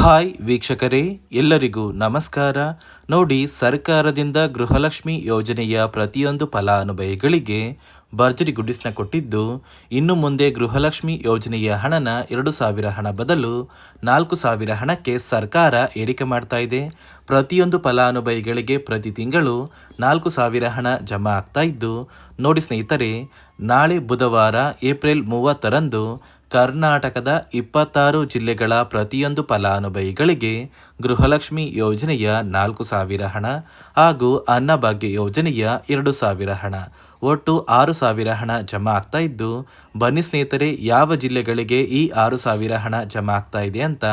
Hi ವೀಕ್ಷಕರೇ, ಎಲ್ಲರಿಗೂ ನಮಸ್ಕಾರ. ನೋಡಿ, ಸರ್ಕಾರದಿಂದ ಗೃಹಲಕ್ಷ್ಮಿ ಯೋಜನೆಯ ಪ್ರತಿಯೊಂದು ಫಲಾನುಭವಿಗಳಿಗೆ ಭರ್ಜರಿ ಗುಡ್ಡಿಸ್ನ ಕೊಟ್ಟಿದ್ದು, ಇನ್ನು ಮುಂದೆ ಗೃಹಲಕ್ಷ್ಮಿ ಯೋಜನೆಯ ಹಣನ 2,000 ಹಣ ಬದಲು 4,000 ಹಣಕ್ಕೆ ಸರ್ಕಾರ ಏರಿಕೆ ಮಾಡ್ತಾ ಇದೆ. ಪ್ರತಿಯೊಂದು ಫಲಾನುಭವಿಗಳಿಗೆ ಪ್ರತಿ ತಿಂಗಳು 4,000 ಹಣ ಜಮಾ ಆಗ್ತಾ ಇದ್ದು, ನೋಡಿ ಸ್ನೇಹಿತರೆ, ನಾಳೆ ಬುಧವಾರ ಏಪ್ರಿಲ್ 30ರಂದು ಕರ್ನಾಟಕದ 26 ಜಿಲ್ಲೆಗಳ ಪ್ರತಿಯೊಂದು ಫಲಾನುಭವಿಗಳಿಗೆ ಗೃಹಲಕ್ಷ್ಮಿ ಯೋಜನೆಯ 4,000 ಹಣ ಹಾಗೂ ಅನ್ನಭಾಗ್ಯ ಯೋಜನೆಯ 2,000 ಹಣ, ಒಟ್ಟು 6,000 ಹಣ ಜಮಾ ಆಗ್ತಾ ಇದ್ದು, ಬನ್ನಿ ಸ್ನೇಹಿತರೆ, ಯಾವ ಜಿಲ್ಲೆಗಳಿಗೆ ಈ 6,000 ಹಣ ಜಮಾ ಆಗ್ತಾ ಇದೆ ಅಂತ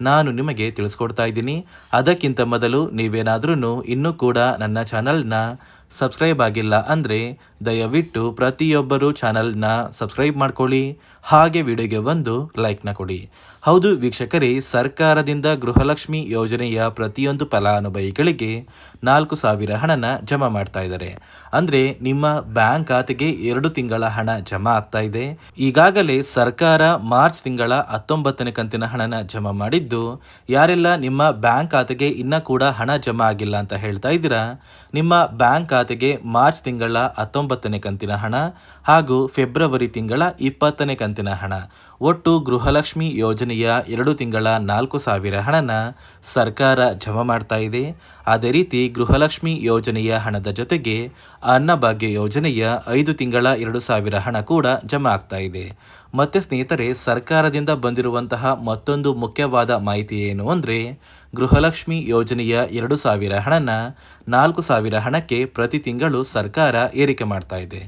ನಾನು ನಿಮಗೆ ತಿಳಿಸ್ಕೊಡ್ತಾ ಇದ್ದೀನಿ. ಅದಕ್ಕಿಂತ ಮೊದಲು ನೀವೇನಾದ್ರೂ ಇನ್ನೂ ಕೂಡ ನನ್ನ ಚಾನಲ್ನ ಸಬ್ಸ್ಕ್ರೈಬ್ ಆಗಿಲ್ಲ ಅಂದರೆ ದಯವಿಟ್ಟು ಪ್ರತಿಯೊಬ್ಬರು ಚಾನಲ್ನ ಸಬ್ಸ್ಕ್ರೈಬ್ ಮಾಡ್ಕೊಳ್ಳಿ, ಹಾಗೆ ವಿಡಿಯೋಗೆ ಒಂದು ಲೈಕ್ನ ಕೊಡಿ. ಹೌದು ವೀಕ್ಷಕರೇ, ಸರ್ಕಾರದಿಂದ ಗೃಹಲಕ್ಷ್ಮಿ ಯೋಜನೆಯ ಪ್ರತಿಯೊಂದು ಫಲಾನುಭವಿಗಳಿಗೆ 4,000 ಹಣನ ಜಮಾ ಮಾಡ್ತಾ ಇದ್ದಾರೆ. ಅಂದರೆ ನಿಮ್ಮ ಬ್ಯಾಂಕ್ ಖಾತೆಗೆ 2 ತಿಂಗಳ ಹಣ ಜಮಾ ಆಗ್ತಾ ಇದೆ. ಈಗಾಗಲೇ ಸರ್ಕಾರ ಮಾರ್ಚ್ ತಿಂಗಳ 19ನೇ ಕಂತಿನ ಹಣನ ಜಮಾ ಮಾಡಿದ್ದು, ಯಾರೆಲ್ಲ ನಿಮ್ಮ ಬ್ಯಾಂಕ್ ಖಾತೆಗೆ ಇನ್ನೂ ಕೂಡ ಹಣ ಜಮಾ ಆಗಿಲ್ಲ ಅಂತ ಹೇಳ್ತಾ ಇದ್ದೀರಾ, ನಿಮ್ಮ ಬ್ಯಾಂಕ್ ಖಾತೆಗೆ ಮಾರ್ಚ್ ತಿಂಗಳ 19ನೇ ಕಂತಿನ ಹಣ ಹಾಗೂ ಫೆಬ್ರವರಿ ತಿಂಗಳ 20ನೇ ಕಂತಿನ ಹಣ, ಒಟ್ಟು ಗೃಹಲಕ್ಷ್ಮಿ ಯೋಜನೆಯ 2 ತಿಂಗಳ 4,000 ಹಣನ ಸರ್ಕಾರ ಜಮಾ ಮಾಡ್ತಾ ಇದೆ. ಅದೇ ರೀತಿ ಗೃಹಲಕ್ಷ್ಮಿ ಯೋಜನೆಯ ಹಣದ ಜೊತೆಗೆ ಅನ್ನಭಾಗ್ಯ ಯೋಜನೆಯ 5 ತಿಂಗಳ 2,000 ಹಣ ಕೂಡ ಜಮಾ ಆಗ್ತಾ ಇದೆ. ಮತ್ತೆ ಸ್ನೇಹಿತರೆ, ಸರ್ಕಾರದಿಂದ ಬಂದಿರುವಂತಹ ಮತ್ತೊಂದು ಮುಖ್ಯವಾದ ಮಾಹಿತಿ ಏನು ಅಂದರೆ, ಗೃಹಲಕ್ಷ್ಮಿ ಯೋಜನೆಯ 2,000 ಹಣನ 4,000 ಹಣಕ್ಕೆ ಪ್ರತಿ ತಿಂಗಳು ಸರ್ಕಾರ ಏರಿಕೆ ಮಾಡ್ತಾ ಇದೆ.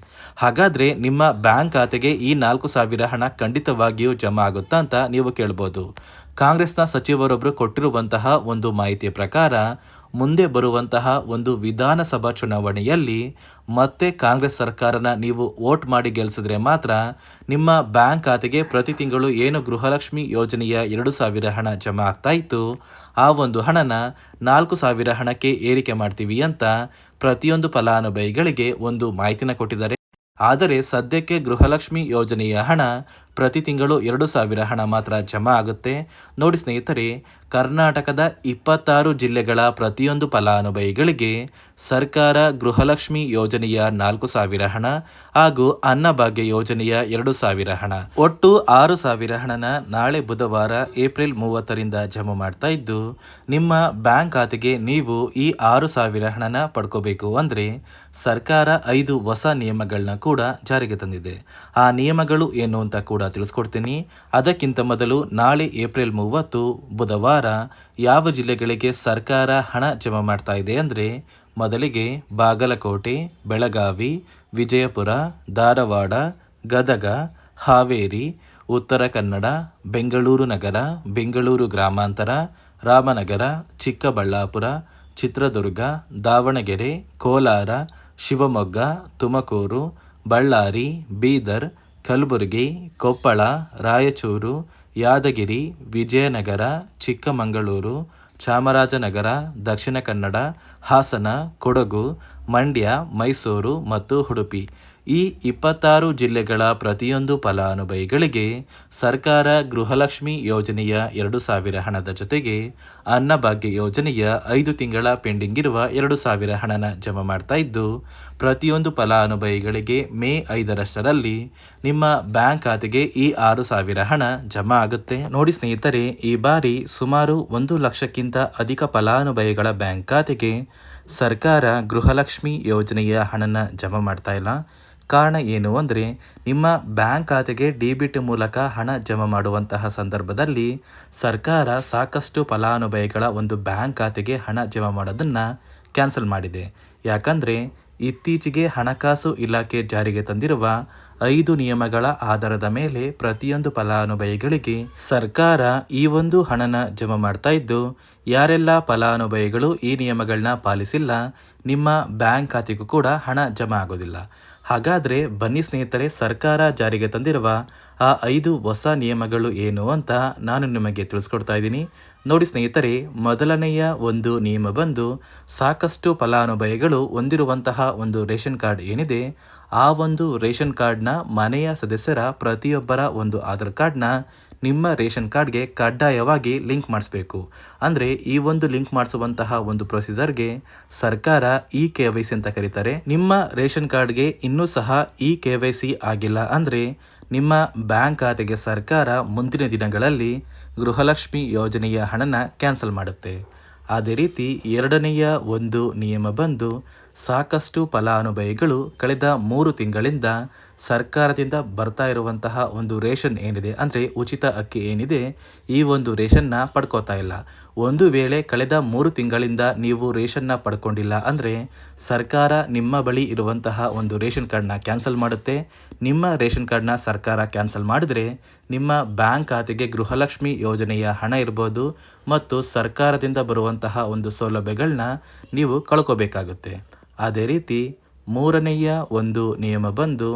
ಹಾಗಾದರೆ ನಿಮ್ಮ ಬ್ಯಾಂಕ್ ಖಾತೆಗೆ ಈ 4,000 ಹಣ ಖಂಡಿತವಾಗಿಯೂ ಜಮಾ ಆಗುತ್ತಾ ಅಂತ ನೀವು ಕೇಳ್ಬೋದು. ಕಾಂಗ್ರೆಸ್ನ ಸಚಿವರೊಬ್ಬರು ಕೊಟ್ಟಿರುವಂತಹ ಒಂದು ಮಾಹಿತಿಯ ಪ್ರಕಾರ, ಮುಂದೆ ಬರುವಂತಹ ಒಂದು ವಿಧಾನಸಭಾ ಚುನಾವಣೆಯಲ್ಲಿ ಮತ್ತೆ ಕಾಂಗ್ರೆಸ್ ಸರ್ಕಾರನ ನೀವು ವೋಟ್ ಮಾಡಿ ಗೆಲ್ಲಿಸಿದ್ರೆ ಮಾತ್ರ ನಿಮ್ಮ ಬ್ಯಾಂಕ್ ಖಾತೆಗೆ ಪ್ರತಿ ತಿಂಗಳು ಏನು ಗೃಹಲಕ್ಷ್ಮಿ ಯೋಜನೆಯ 2,000 ಹಣ ಜಮಾ ಆಗ್ತಾ ಇತ್ತು, ಆ ಒಂದು ಹಣನ 4,000 ಹಣಕ್ಕೆ ಏರಿಕೆ ಮಾಡ್ತೀವಿ ಅಂತ ಪ್ರತಿಯೊಂದು ಫಲಾನುಭವಿಗಳಿಗೆ ಒಂದು ಮಾಹಿತಿನ ಕೊಟ್ಟಿದ್ದಾರೆ. ಆದರೆ ಸದ್ಯಕ್ಕೆ ಗೃಹಲಕ್ಷ್ಮಿ ಯೋಜನೆಯ ಹಣ ಪ್ರತಿ ತಿಂಗಳು 2,000 ಹಣ ಮಾತ್ರ ಜಮಾ ಆಗುತ್ತೆ. ನೋಡಿ ಸ್ನೇಹಿತರೆ, ಕರ್ನಾಟಕದ 26 ಜಿಲ್ಲೆಗಳ ಪ್ರತಿಯೊಂದು ಫಲಾನುಭವಿಗಳಿಗೆ ಸರ್ಕಾರ ಗೃಹಲಕ್ಷ್ಮಿ ಯೋಜನೆಯ 4,000 ಹಣ ಹಾಗೂ ಅನ್ನಭಾಗ್ಯ ಯೋಜನೆಯ 2,000 ಹಣ, ಒಟ್ಟು 6,000 ಹಣನ ನಾಳೆ ಬುಧವಾರ ಏಪ್ರಿಲ್ 30ರಿಂದ ಜಮಾ ಮಾಡ್ತಾ ಇದ್ದು, ನಿಮ್ಮ ಬ್ಯಾಂಕ್ ಖಾತೆಗೆ ನೀವು ಈ 6,000 ಹಣನ ಪಡ್ಕೋಬೇಕು ಅಂದರೆ ಸರ್ಕಾರ 5 ಹೊಸ ನಿಯಮಗಳನ್ನ ಕೂಡ ಜಾರಿಗೆ ತಂದಿದೆ. ಆ ನಿಯಮಗಳು ಏನು ಅಂತ ಕೂಡ ತಿಳಿಸ್ಕೊಡ್ತೀನಿ. ಅದಕ್ಕಿಂತ ಮೊದಲು ನಾಳೆ ಏಪ್ರಿಲ್ 30 ಬುಧವಾರ ಯಾವ ಜಿಲ್ಲೆಗಳಿಗೆ ಸರ್ಕಾರ ಹಣ ಜಮಾ ಮಾಡ್ತಾ ಇದೆ ಅಂದರೆ, ಮೊದಲಿಗೆ ಬಾಗಲಕೋಟೆ, ಬೆಳಗಾವಿ, ವಿಜಯಪುರ, ಧಾರವಾಡ, ಗದಗ, ಹಾವೇರಿ, ಉತ್ತರ ಕನ್ನಡ, ಬೆಂಗಳೂರು ನಗರ, ಬೆಂಗಳೂರು ಗ್ರಾಮಾಂತರ, ರಾಮನಗರ, ಚಿಕ್ಕಬಳ್ಳಾಪುರ, ಚಿತ್ರದುರ್ಗ, ದಾವಣಗೆರೆ, ಕೋಲಾರ, ಶಿವಮೊಗ್ಗ, ತುಮಕೂರು, ಬಳ್ಳಾರಿ, ಬೀದರ್, ಕಲಬುರಗಿ, ಕೊಪ್ಪಳ, ರಾಯಚೂರು, ಯಾದಗಿರಿ, ವಿಜಯನಗರ, ಚಿಕ್ಕಮಗಳೂರು, ಚಾಮರಾಜನಗರ, ದಕ್ಷಿಣ ಕನ್ನಡ, ಹಾಸನ, ಕೊಡಗು, ಮಂಡ್ಯ, ಮೈಸೂರು ಮತ್ತು ಉಡುಪಿ, ಈ 26 ಜಿಲ್ಲೆಗಳ ಪ್ರತಿಯೊಂದು ಫಲಾನುಭವಿಗಳಿಗೆ ಸರ್ಕಾರ ಗೃಹಲಕ್ಷ್ಮಿ ಯೋಜನೆಯ 2,000 ಹಣದ ಜೊತೆಗೆ ಅನ್ನಭಾಗ್ಯ ಯೋಜನೆಯ 5 ತಿಂಗಳ ಪೆಂಡಿಂಗ್ ಇರುವ 2,000 ಹಣನ ಜಮಾ ಮಾಡ್ತಾ ಇದ್ದು, ಪ್ರತಿಯೊಂದು ಫಲಾನುಭವಿಗಳಿಗೆ ಮೇ 5ರಷ್ಟರಲ್ಲಿ ನಿಮ್ಮ ಬ್ಯಾಂಕ್ ಖಾತೆಗೆ ಈ 6,000 ಹಣ ಜಮಾ ಆಗುತ್ತೆ. ನೋಡಿ ಸ್ನೇಹಿತರೆ, ಈ ಬಾರಿ ಸುಮಾರು 1 ಲಕ್ಷಕ್ಕಿಂತ ಅಧಿಕ ಫಲಾನುಭವಿಗಳ ಬ್ಯಾಂಕ್ ಖಾತೆಗೆ ಸರ್ಕಾರ ಗೃಹಲಕ್ಷ್ಮಿ ಯೋಜನೆಯ ಹಣನ ಜಮಾ ಮಾಡ್ತಾ ಇಲ್ಲ. ಕಾರಣ ಏನು ಅಂದರೆ, ನಿಮ್ಮ ಬ್ಯಾಂಕ್ ಖಾತೆಗೆ ಡಿಬಿಟ್ ಮೂಲಕ ಹಣ ಜಮಾ ಮಾಡುವಂತಹ ಸಂದರ್ಭದಲ್ಲಿ ಸರ್ಕಾರ ಸಾಕಷ್ಟು ಫಲಾನುಭವಿಗಳ ಒಂದು ಬ್ಯಾಂಕ್ ಖಾತೆಗೆ ಹಣ ಜಮಾ ಮಾಡೋದನ್ನು ಕ್ಯಾನ್ಸಲ್ ಮಾಡಿದೆ. ಯಾಕಂದರೆ ಇತ್ತೀಚೆಗೆ ಹಣಕಾಸು ಇಲಾಖೆ ಜಾರಿಗೆ ತಂದಿರುವ 5 ನಿಯಮಗಳ ಆಧಾರದ ಮೇಲೆ ಪ್ರತಿಯೊಂದು ಫಲಾನುಭವಿಗಳಿಗೆ ಸರ್ಕಾರ ಈ ಒಂದು ಹಣನ ಜಮಾ ಮಾಡ್ತಾ ಇದ್ದು, ಯಾರೆಲ್ಲ ಫಲಾನುಭವಿಗಳು ಈ ನಿಯಮಗಳನ್ನ ಪಾಲಿಸಿಲ್ಲ, ನಿಮ್ಮ ಬ್ಯಾಂಕ್ ಖಾತೆಗೂ ಕೂಡ ಹಣ ಜಮಾ ಆಗೋದಿಲ್ಲ. ಹಾಗಾದರೆ ಬನ್ನಿ ಸ್ನೇಹಿತರೆ, ಸರ್ಕಾರ ಜಾರಿಗೆ ತಂದಿರುವ ಆ 5 ಹೊಸ ನಿಯಮಗಳು ಏನು ಅಂತ ನಾನು ನಿಮಗೆ ತಿಳಿಸ್ಕೊಡ್ತಾ ಇದ್ದೀನಿ. ನೋಡಿ ಸ್ನೇಹಿತರೆ, ಮೊದಲನೆಯ ಒಂದು ನಿಯಮ ಬಂದು, ಸಾಕಷ್ಟು ಫಲಾನುಭವಿಗಳು ಹೊಂದಿರುವಂತಹ ಒಂದು ರೇಷನ್ ಕಾರ್ಡ್ ಏನಿದೆ, ಆ ಒಂದು ರೇಷನ್ ಕಾರ್ಡ್ನ ಮನೆಯ ಸದಸ್ಯರ ಪ್ರತಿಯೊಬ್ಬರ ಒಂದು ಆಧಾರ್ ಕಾರ್ಡ್ನ ನಿಮ್ಮ ರೇಷನ್ ಕಾರ್ಡ್ಗೆ ಕಡ್ಡಾಯವಾಗಿ ಲಿಂಕ್ ಮಾಡಿಸ್ಬೇಕು. ಅಂದರೆ ಈ ಒಂದು ಲಿಂಕ್ ಮಾಡಿಸುವಂತಹ ಒಂದು ಪ್ರೊಸೀಜರ್ಗೆ ಸರ್ಕಾರ KYC ಅಂತ ಕರೀತಾರೆ. ನಿಮ್ಮ ರೇಷನ್ ಕಾರ್ಡ್ಗೆ ಇನ್ನೂ ಸಹ KYC ಆಗಿಲ್ಲ ಅಂದರೆ ನಿಮ್ಮ ಬ್ಯಾಂಕ್ ಖಾತೆಗೆ ಸರ್ಕಾರ ಮುಂದಿನ ದಿನಗಳಲ್ಲಿ ಗೃಹಲಕ್ಷ್ಮಿ ಯೋಜನೆಯ ಹಣನ ಕ್ಯಾನ್ಸಲ್ ಮಾಡುತ್ತೆ. ಅದೇ ರೀತಿ ಎರಡನೆಯ ಒಂದು ನಿಯಮ ಬಂದು, ಸಾಕಷ್ಟು ಫಲಾನುಭವಿಗಳು ಕಳೆದ 3 ತಿಂಗಳಿಂದ ಸರ್ಕಾರದಿಂದ ಬರ್ತಾ ಇರುವಂತಹ ಒಂದು ರೇಷನ್ ಏನಿದೆ, ಅಂದರೆ ಉಚಿತ ಅಕ್ಕಿ ಏನಿದೆ, ಈ ಒಂದು ರೇಷನ್ನ ಪಡ್ಕೋತಾ ಇಲ್ಲ. ಒಂದು ವೇಳೆ ಕಳೆದ 3 ತಿಂಗಳಿಂದ ನೀವು ರೇಷನ್ನ ಪಡ್ಕೊಂಡಿಲ್ಲ ಅಂದರೆ ಸರ್ಕಾರ ನಿಮ್ಮ ಬಳಿ ಇರುವಂತಹ ಒಂದು ರೇಷನ್ ಕಾರ್ಡ್ನ ಕ್ಯಾನ್ಸಲ್ ಮಾಡುತ್ತೆ. ನಿಮ್ಮ ರೇಷನ್ ಕಾರ್ಡ್ನ ಸರ್ಕಾರ ಕ್ಯಾನ್ಸಲ್ ಮಾಡಿದರೆ ನಿಮ್ಮ ಬ್ಯಾಂಕ್ ಖಾತೆಗೆ ಗೃಹಲಕ್ಷ್ಮಿ ಯೋಜನೆಯ ಹಣ ಇರ್ಬೋದು ಮತ್ತು ಸರ್ಕಾರದಿಂದ ಬರುವಂತಹ ಒಂದು ಸೌಲಭ್ಯಗಳನ್ನ ನೀವು ಕಳ್ಕೋಬೇಕಾಗುತ್ತೆ. ಅದೇ ರೀತಿ ಮೂರನೆಯ ಒಂದು ನಿಯಮ ಬಂದು,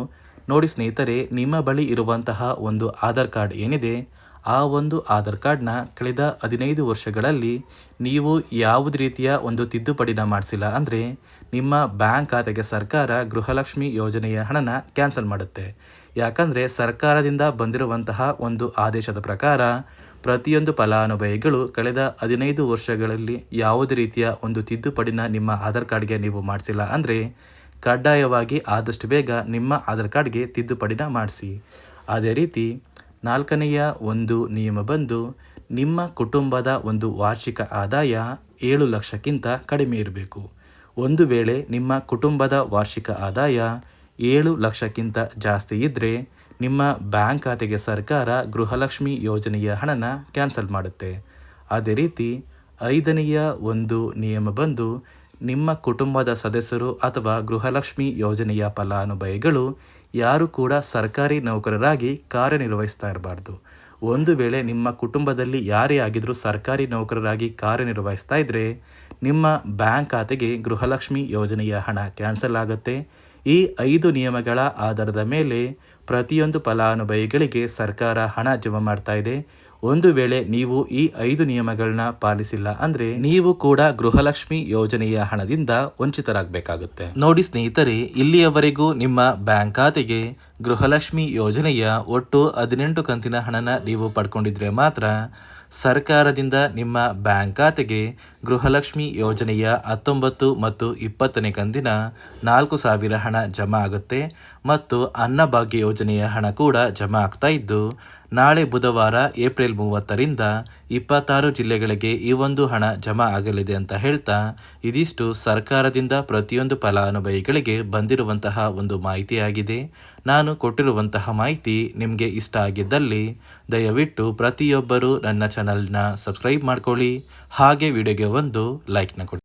ನೋಡಿ ಸ್ನೇಹಿತರೆ, ನಿಮ್ಮ ಬಳಿ ಇರುವಂತಹ ಒಂದು ಆಧಾರ್ ಕಾರ್ಡ್ ಏನಿದೆ, ಆ ಒಂದು ಆಧಾರ್ ಕಾರ್ಡ್ನ ಕಳೆದ 15 ವರ್ಷಗಳಲ್ಲಿ ನೀವು ಯಾವುದೇ ರೀತಿಯ ಒಂದು ತಿದ್ದುಪಡಿನ ಮಾಡಿಸಿಲ್ಲ ಅಂದರೆ ನಿಮ್ಮ ಬ್ಯಾಂಕ್ ಖಾತೆಗೆ ಸರ್ಕಾರ ಗೃಹಲಕ್ಷ್ಮಿ ಯೋಜನೆಯ ಹಣನ ಕ್ಯಾನ್ಸಲ್ ಮಾಡುತ್ತೆ. ಯಾಕಂದರೆ ಸರ್ಕಾರದಿಂದ ಬಂದಿರುವಂತಹ ಒಂದು ಆದೇಶದ ಪ್ರಕಾರ ಪ್ರತಿಯೊಂದು ಫಲಾನುಭವಿಗಳು ಕಳೆದ 15 ವರ್ಷಗಳಲ್ಲಿ ಯಾವುದೇ ರೀತಿಯ ಒಂದು ತಿದ್ದುಪಡಿನ ನಿಮ್ಮ ಆಧಾರ್ ಕಾರ್ಡ್ಗೆ ನೀವು ಮಾಡಿಸಿಲ್ಲ ಅಂದರೆ ಕಡ್ಡಾಯವಾಗಿ ಆದಷ್ಟು ಬೇಗ ನಿಮ್ಮ ಆಧಾರ್ ಕಾರ್ಡ್ಗೆ ತಿದ್ದುಪಡಿನ ಮಾಡಿಸಿ. ಅದೇ ರೀತಿ ನಾಲ್ಕನೆಯ ಒಂದು ನಿಯಮ ಬಂದು, ನಿಮ್ಮ ಕುಟುಂಬದ ಒಂದು ವಾರ್ಷಿಕ ಆದಾಯ 7 ಲಕ್ಷಕ್ಕಿಂತ ಕಡಿಮೆ ಇರಬೇಕು. ಒಂದು ವೇಳೆ ನಿಮ್ಮ ಕುಟುಂಬದ ವಾರ್ಷಿಕ ಆದಾಯ 7 ಲಕ್ಷಕ್ಕಿಂತ ಜಾಸ್ತಿ ಇದ್ದರೆ ನಿಮ್ಮ ಬ್ಯಾಂಕ್ ಖಾತೆಗೆ ಸರ್ಕಾರ ಗೃಹಲಕ್ಷ್ಮಿ ಯೋಜನೆಯ ಹಣನ ಕ್ಯಾನ್ಸಲ್ ಮಾಡುತ್ತೆ. ಅದೇ ರೀತಿ ಐದನೆಯ ಒಂದು ನಿಯಮ ಬಂದು, ನಿಮ್ಮ ಕುಟುಂಬದ ಸದಸ್ಯರು ಅಥವಾ ಗೃಹಲಕ್ಷ್ಮಿ ಯೋಜನೆಯ ಫಲಾನುಭವಿಗಳು ಯಾರು ಕೂಡ ಸರ್ಕಾರಿ ನೌಕರರಾಗಿ ಕಾರ್ಯನಿರ್ವಹಿಸ್ತಾ ಇರಬಾರ್ದು. ಒಂದು ವೇಳೆ ನಿಮ್ಮ ಕುಟುಂಬದಲ್ಲಿ ಯಾರೇ ಆಗಿದ್ರೂ ಸರ್ಕಾರಿ ನೌಕರರಾಗಿ ಕಾರ್ಯನಿರ್ವಹಿಸ್ತಾ ಇದ್ದರೆ ನಿಮ್ಮ ಬ್ಯಾಂಕ್ ಖಾತೆಗೆ ಗೃಹಲಕ್ಷ್ಮಿ ಯೋಜನೆಯ ಹಣ ಕ್ಯಾನ್ಸಲ್ ಆಗುತ್ತೆ. ಈ 5 ನಿಯಮಗಳ ಆಧಾರದ ಮೇಲೆ ಪ್ರತಿಯೊಂದು ಫಲಾನುಭವಿಗಳಿಗೆ ಸರ್ಕಾರ ಹಣ ಜಮಾ ಮಾಡ್ತಾ ಇದೆ. ಒಂದು ವೇಳೆ ನೀವು ಈ 5 ನಿಯಮಗಳನ್ನ ಪಾಲಿಸಿಲ್ಲ ಅಂದರೆ ನೀವು ಕೂಡ ಗೃಹಲಕ್ಷ್ಮಿ ಯೋಜನೆಯ ಹಣದಿಂದ ವಂಚಿತರಾಗಬೇಕಾಗುತ್ತೆ. ನೋಡಿ ಸ್ನೇಹಿತರೆ, ಇಲ್ಲಿಯವರೆಗೂ ನಿಮ್ಮ ಬ್ಯಾಂಕ್ ಖಾತೆಗೆ ಗೃಹಲಕ್ಷ್ಮಿ ಯೋಜನೆಯ ಒಟ್ಟು 18 ಕಂತಿನ ಹಣನ ನೀವು ಪಡ್ಕೊಂಡಿದ್ರೆ ಮಾತ್ರ ಸರ್ಕಾರದಿಂದ ನಿಮ್ಮ ಬ್ಯಾಂಕ್ ಖಾತೆಗೆ ಗೃಹಲಕ್ಷ್ಮಿ ಯೋಜನೆಯ 19 ಮತ್ತು 20ನೇ ಕಂತಿನ 4,000 ಹಣ ಜಮಾ ಆಗುತ್ತೆ ಮತ್ತು ಅನ್ನಭಾಗ್ಯ ಯೋಜನೆಯ ಹಣ ಕೂಡ ಜಮಾ ಆಗ್ತಾ ಇದ್ದು, ನಾಳೆ ಬುಧವಾರ ಏಪ್ರಿಲ್ 30ರಿಂದ 26 ಜಿಲ್ಲೆಗಳಿಗೆ ಈ ಒಂದು ಹಣ ಜಮಾ ಆಗಲಿದೆ ಅಂತ ಹೇಳ್ತಾ, ಇದಿಷ್ಟು ಸರ್ಕಾರದಿಂದ ಪ್ರತಿಯೊಂದು ಫಲಾನುಭವಿಗಳಿಗೆ ಬಂದಿರುವಂತಹ ಒಂದು ಮಾಹಿತಿಯಾಗಿದೆ. ನಾನು ಕೊಟ್ಟಿರುವಂತಹ ಮಾಹಿತಿ ನಿಮಗೆ ಇಷ್ಟ ಆಗಿದ್ದಲ್ಲಿ ದಯವಿಟ್ಟು ಪ್ರತಿಯೊಬ್ಬರು ನನ್ನ ಚಾನಲ್ನ ಸಬ್ಸ್ಕ್ರೈಬ್ ಮಾಡ್ಕೊಳ್ಳಿ, ಹಾಗೆ ವಿಡಿಯೋಗೆ ಒಂದು ಲೈಕ್ನ ಕೊಡಿ.